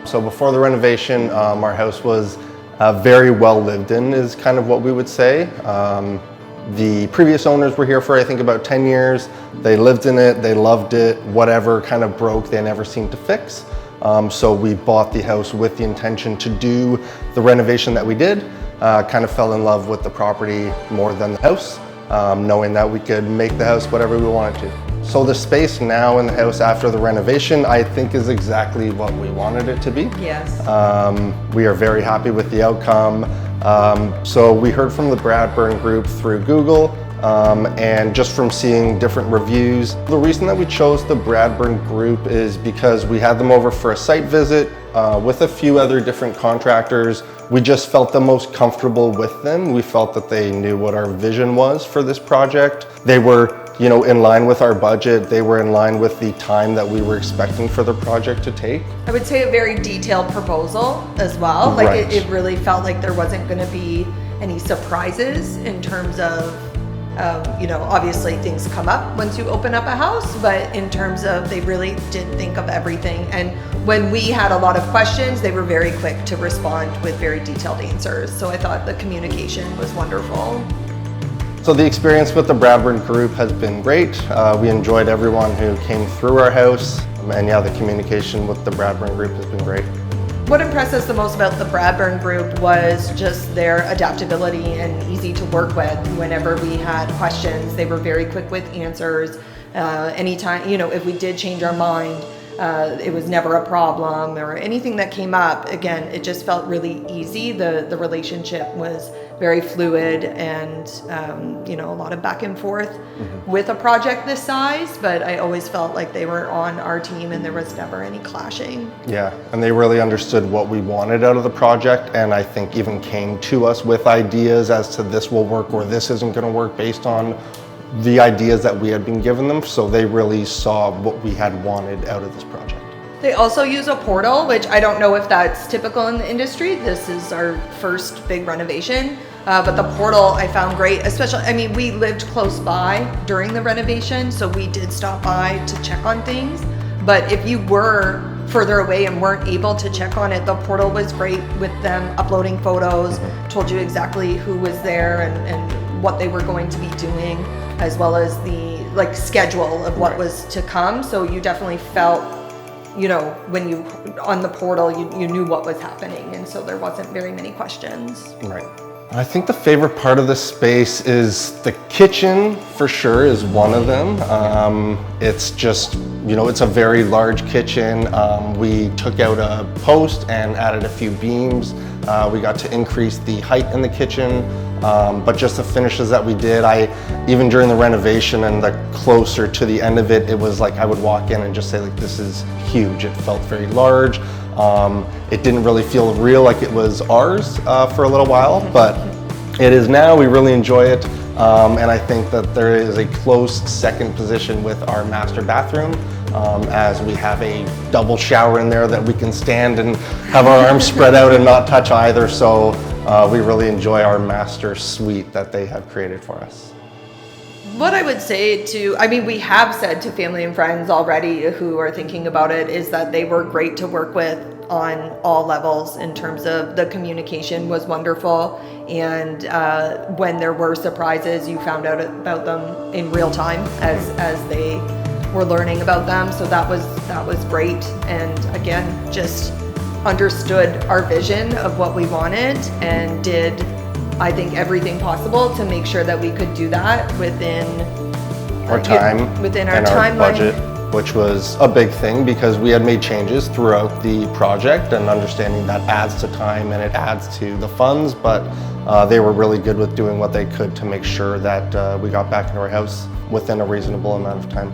So before the renovation, our house was very well lived in, is kind of what we would say. The previous owners were here for I think about 10 years. They lived in it, they loved it. Whatever kind of broke, they never seemed to fix. So we bought the house with the intention to do the renovation that we did. Kind of fell in love with the property more than the house, knowing that we could make the house whatever we wanted to. So the space now in the house after the renovation, I think is exactly what we wanted it to be. Yes. We are very happy with the outcome. So we heard from the Bradburn group through Google, and just from seeing different reviews. The reason that we chose the Bradburn group is because we had them over for a site visit with a few other different contractors. We just felt the most comfortable with them. We felt that they knew what our vision was for this project. They were, in line with our budget. They were in line with the time that we were expecting for the project to take. I would say a very detailed proposal as well. Like Right. it really felt like there wasn't going to be any surprises in terms of, obviously things come up once you open up a house, but in terms of they really did think of everything. And when we had a lot of questions, they were very quick to respond with very detailed answers. So I thought the communication was wonderful. So the experience with the Bradburn group has been great. We enjoyed everyone who came through our house. And yeah, the communication with the Bradburn group has been great. What impressed us the most about the Bradburn group was just their adaptability and easy to work with. Whenever we had questions, they were very quick with answers. Anytime, if we did change our mind, it was never a problem or anything that came up. Again, it just felt really easy. The relationship was very fluid and, a lot of back and forth with a project this size, but I always felt like they were on our team and there was never any clashing. Yeah, and they really understood what we wanted out of the project, and I think even came to us with ideas as to this will work or this isn't going to work based on the ideas that we had been given them. So they really saw what we had wanted out of this project. They also use a portal, which I don't know if that's typical in the industry. This is our first big renovation, but the portal I found great, especially, we lived close by during the renovation, so we did stop by to check on things. But if you were further away and weren't able to check on it, the portal was great with them uploading photos, told you exactly who was there and what they were going to be doing, as well as the schedule of what was to come. So you definitely felt, when you on the portal, you knew what was happening, and so there wasn't very many questions. Right. I think the favorite part of the space is the kitchen, for sure, is one of them. It's just, it's a very large kitchen. We took out a post and added a few beams. We got to increase the height in the kitchen, but just the finishes that we did, even during the renovation and the closer to the end of it, it was like I would walk in and just say this is huge. It felt very large. It didn't really feel real like it was ours for a little while, but it is now. We really enjoy it. And I think that there is a close second position with our master bathroom, as we have a double shower in there that we can stand and have our arms spread out and not touch either. So we really enjoy our master suite that they have created for us. What I would say we have said to family and friends already who are thinking about it, is that they were great to work with on all levels. In terms of the communication was wonderful, and when there were surprises, you found out about them in real time as they were learning about them. So that was great, and again, just understood our vision of what we wanted and did, I think, everything possible to make sure that we could do that within our time, within our and our timeline. budget, which was a big thing because we had made changes throughout the project, and understanding that adds to time and it adds to the funds, but they were really good with doing what they could to make sure that we got back into our house within a reasonable amount of time.